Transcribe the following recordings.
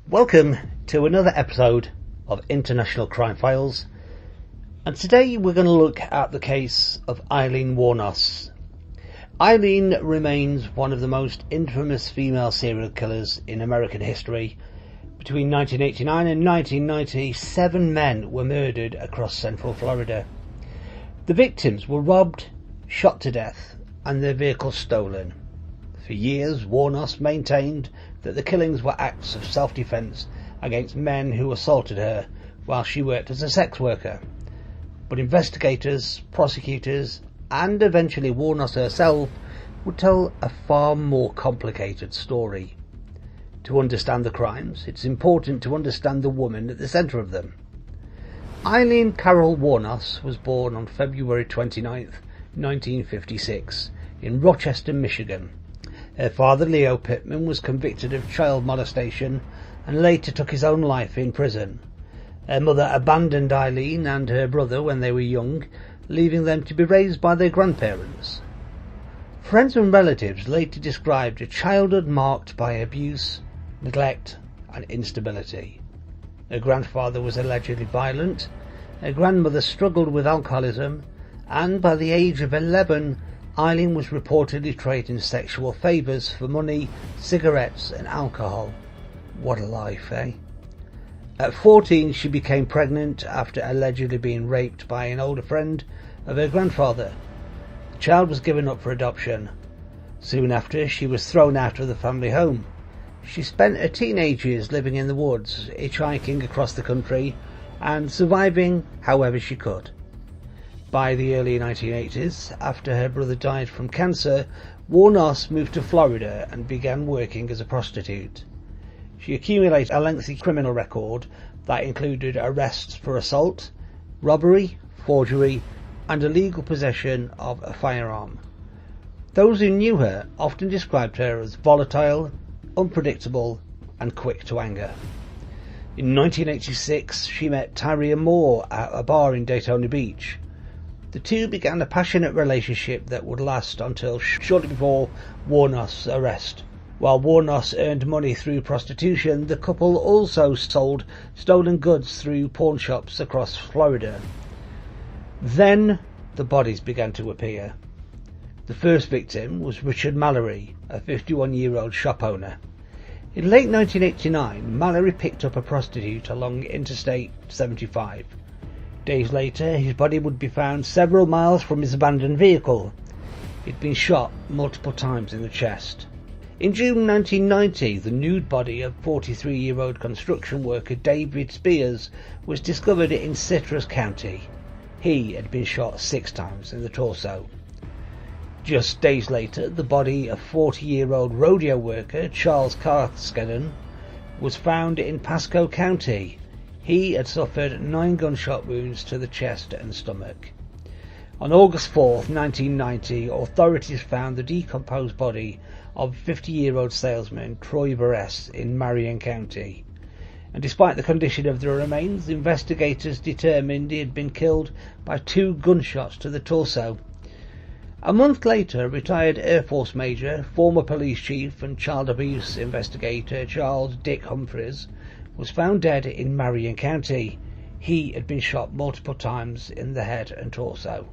Welcome to another episode of International Crime Files, and today we're going to look at the case of Aileen Wuornos. Aileen remains one of the most infamous female serial killers in American history. Between 1989 and 1990, 7 men were murdered across central Florida. The victims were robbed, shot to death, and their vehicles stolen. For years, Wuornos maintained that the killings were acts of self-defense against men who assaulted her while she worked as a sex worker. But investigators, prosecutors, and eventually Wuornos herself would tell a far more complicated story. To understand the crimes, it's important to understand the woman at the centre of them. Aileen Carol Wuornos was born on February 29, 1956, in Rochester, Michigan. Her father, Leo Pittman, was convicted of child molestation and later took his own life in prison. Her mother abandoned Aileen and her brother when they were young, leaving them to be raised by their grandparents. Friends and relatives later described a childhood marked by abuse, neglect, and instability. Her grandfather was allegedly violent, her grandmother struggled with alcoholism, and by the age of 11, Aileen was reportedly trading sexual favours for money, cigarettes and alcohol. What a life, eh? At 14, she became pregnant after allegedly being raped by an older friend of her grandfather. The child was given up for adoption. Soon after, she was thrown out of the family home. She spent her teenage years living in the woods, hitchhiking across the country and surviving however she could. By the early 1980s, after her brother died from cancer, Wuornos moved to Florida and began working as a prostitute. She accumulated a lengthy criminal record that included arrests for assault, robbery, forgery, and illegal possession of a firearm. Those who knew her often described her as volatile, unpredictable, and quick to anger. In 1986, she met Tyria Moore at a bar in Daytona Beach. The two began a passionate relationship that would last until shortly before Wuornos' arrest. While Wuornos earned money through prostitution, the couple also sold stolen goods through pawn shops across Florida. Then the bodies began to appear. The first victim was Richard Mallory, a 51-year-old shop owner. In late 1989, Mallory picked up a prostitute along Interstate 75. Days later, his body would be found several miles from his abandoned vehicle. He'd been shot multiple times in the chest. In June 1990, the nude body of 43-year-old construction worker David Spears was discovered in Citrus County. He had been shot 6 times in the torso. Just days later, the body of 40-year-old rodeo worker Charles Carskaddon was found in Pasco County. He had suffered 9 gunshot wounds to the chest and stomach. On August 4, 1990, authorities found the decomposed body of 50-year-old salesman Troy Burress in Marion County. And despite the condition of the remains, investigators determined he had been killed by 2 gunshots to the torso. A month later, retired Air Force Major, former police chief and child abuse investigator Charles Dick Humphreys was found dead in Marion County. He had been shot multiple times in the head and torso.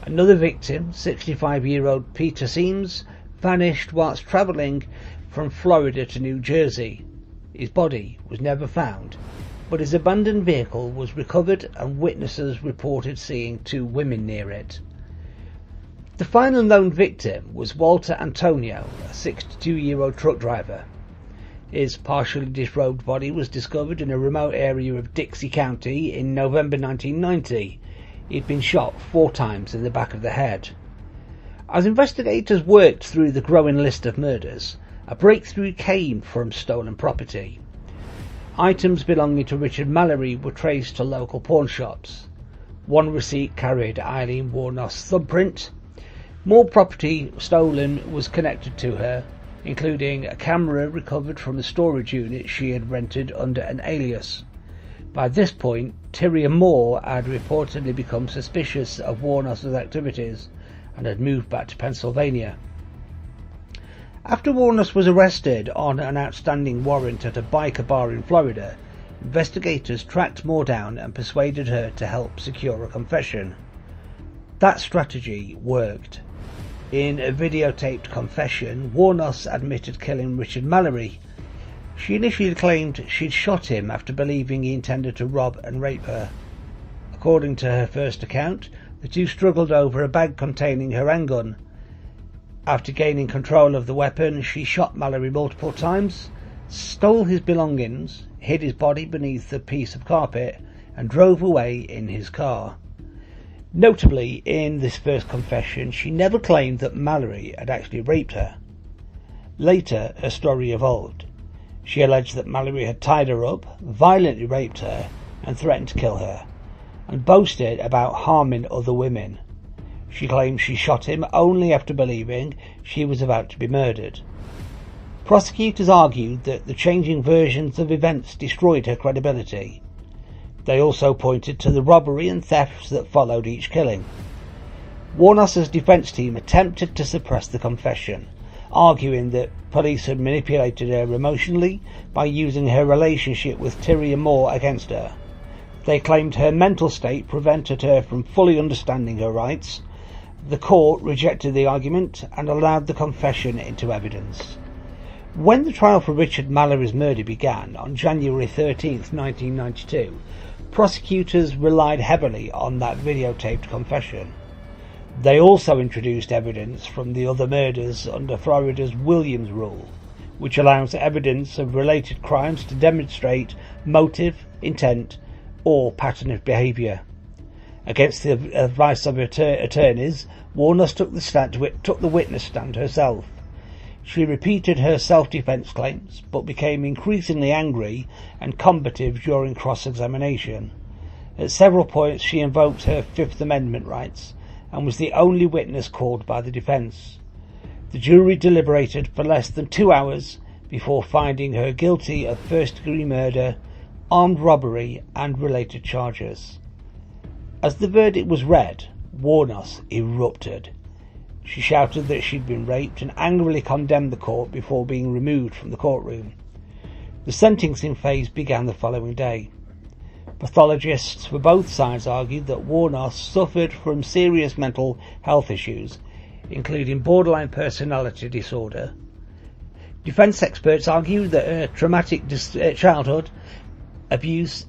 Another victim, 65-year-old Peter Siems, vanished whilst travelling from Florida to New Jersey. His body was never found, but his abandoned vehicle was recovered and witnesses reported seeing 2 women near it. The final known victim was Walter Antonio, a 62-year-old truck driver. His partially disrobed body was discovered in a remote area of Dixie County in November 1990. He had been shot 4 times in the back of the head. As investigators worked through the growing list of murders, a breakthrough came from stolen property. Items belonging to Richard Mallory were traced to local pawn shops. One receipt carried Aileen Wuornos' thumbprint. More property stolen was connected to her, including a camera recovered from a storage unit she had rented under an alias. By this point, Tyria Moore had reportedly become suspicious of Wuornos' activities and had moved back to Pennsylvania. After Wuornos was arrested on an outstanding warrant at a biker bar in Florida, investigators tracked Moore down and persuaded her to help secure a confession. That strategy worked. In a videotaped confession, Wuornos admitted killing Richard Mallory. She initially claimed she'd shot him after believing he intended to rob and rape her. According to her first account, the two struggled over a bag containing her handgun. After gaining control of the weapon, she shot Mallory multiple times, stole his belongings, hid his body beneath a piece of carpet, and drove away in his car. Notably, in this first confession, she never claimed that Mallory had actually raped her. Later, her story evolved. She alleged that Mallory had tied her up, violently raped her, and threatened to kill her, and boasted about harming other women. She claimed she shot him only after believing she was about to be murdered. Prosecutors argued that the changing versions of events destroyed her credibility. They also pointed to the robbery and thefts that followed each killing. Wuornos' defence team attempted to suppress the confession, arguing that police had manipulated her emotionally by using her relationship with Tyrion Moore against her. They claimed her mental state prevented her from fully understanding her rights. The court rejected the argument and allowed the confession into evidence. When the trial for Richard Mallory's murder began on January 13th, 1992, prosecutors relied heavily on that videotaped confession. They also introduced evidence from the other murders under Florida's Williams Rule, which allows evidence of related crimes to demonstrate motive, intent, or pattern of behaviour. Against the advice of attorneys, Wuornos took the witness stand herself. She repeated her self-defence claims, but became increasingly angry and combative during cross-examination. At several points she invoked her Fifth Amendment rights, and was the only witness called by the defence. The jury deliberated for less than 2 hours before finding her guilty of first-degree murder, armed robbery, and related charges. As the verdict was read, Wuornos erupted. She shouted that she'd been raped and angrily condemned the court before being removed from the courtroom. The sentencing phase began the following day. Pathologists for both sides argued that Wuornos suffered from serious mental health issues, including borderline personality disorder. Defence experts argued that her traumatic childhood, abuse,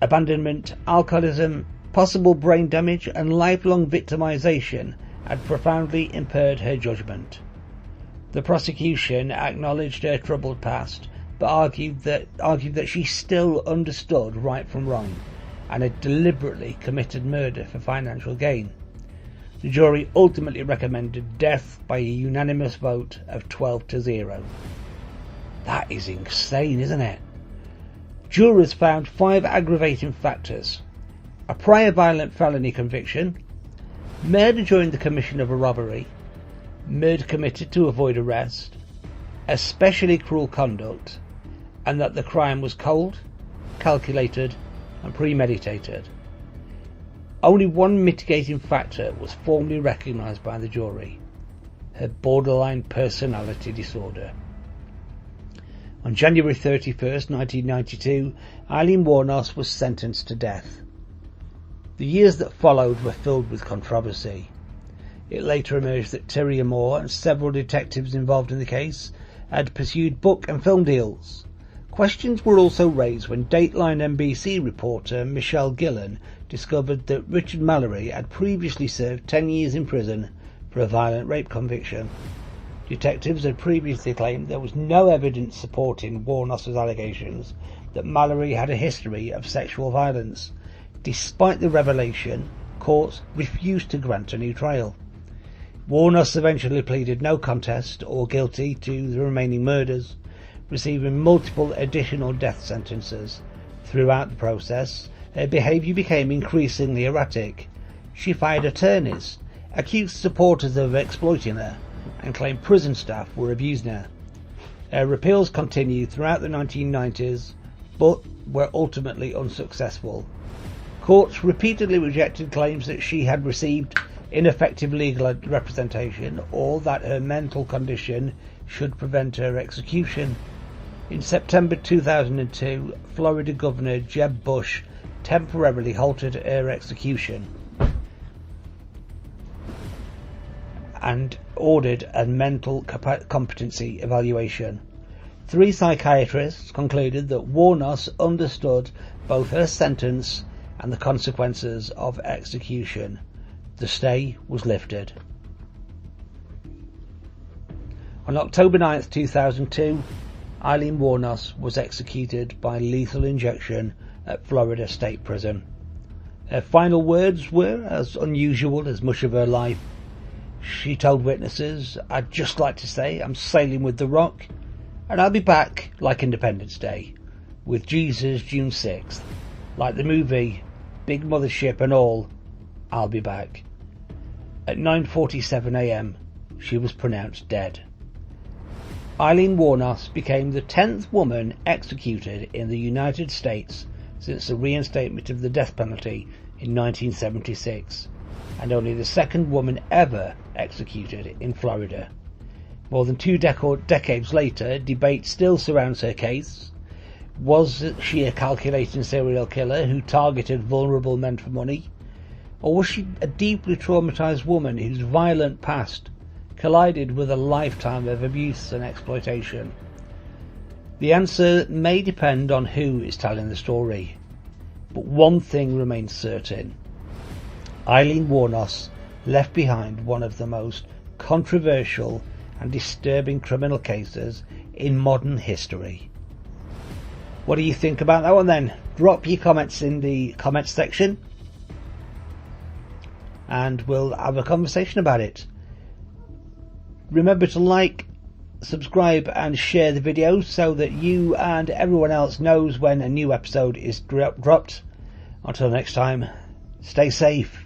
abandonment, alcoholism, possible brain damage, and lifelong victimisation had profoundly impaired her judgment. The prosecution acknowledged her troubled past, but argued that she still understood right from wrong and had deliberately committed murder for financial gain. The jury ultimately recommended death by a unanimous vote of 12-0. That is insane, isn't it? Jurors found 5 aggravating factors: a prior violent felony conviction, murder during the commission of a robbery, murder committed to avoid arrest, especially cruel conduct, and that the crime was cold, calculated, and premeditated. Only one mitigating factor was formally recognised by the jury: her borderline personality disorder. On January 31st, 1992, Aileen Wuornos was sentenced to death. The years that followed were filled with controversy. It later emerged that Tyrion Moore and several detectives involved in the case had pursued book and film deals. Questions were also raised when Dateline NBC reporter Michelle Gillen discovered that Richard Mallory had previously served 10 years in prison for a violent rape conviction. Detectives had previously claimed there was no evidence supporting Wuornos' allegations that Mallory had a history of sexual violence. Despite the revelation, courts refused to grant a new trial. Wuornos eventually pleaded no contest or guilty to the remaining murders, receiving multiple additional death sentences. Throughout the process, her behaviour became increasingly erratic. She fired attorneys, accused supporters of exploiting her, and claimed prison staff were abusing her. Her appeals continued throughout the 1990s, but were ultimately unsuccessful. Courts repeatedly rejected claims that she had received ineffective legal representation or that her mental condition should prevent her execution. In September 2002, Florida Governor Jeb Bush temporarily halted her execution and ordered a mental competency evaluation. 3 psychiatrists concluded that Wuornos understood both her sentence and the consequences of execution. The stay was lifted. On October 9, 2002, Aileen Wuornos was executed by lethal injection at Florida State Prison. Her final words were as unusual as much of her life. She told witnesses, "I'd just like to say I'm sailing with the Rock, and I'll be back like Independence Day, with Jesus June 6th, like the movie, big mothership and all, I'll be back." At 9:47 a.m, she was pronounced dead. Aileen Wuornos became the 10th woman executed in the United States since the reinstatement of the death penalty in 1976, and only the 2nd woman ever executed in Florida. More than 2 decades later, debate still surrounds her case. Was she a calculating serial killer who targeted vulnerable men for money? Or was she a deeply traumatized woman whose violent past collided with a lifetime of abuse and exploitation? The answer may depend on who is telling the story, but one thing remains certain. Aileen Wuornos left behind one of the most controversial and disturbing criminal cases in modern history. What do you think about that one then? Drop your comments in the comments section and we'll have a conversation about it. Remember to like, subscribe and share the video so that you and everyone else knows when a new episode is dropped. Until next time, stay safe.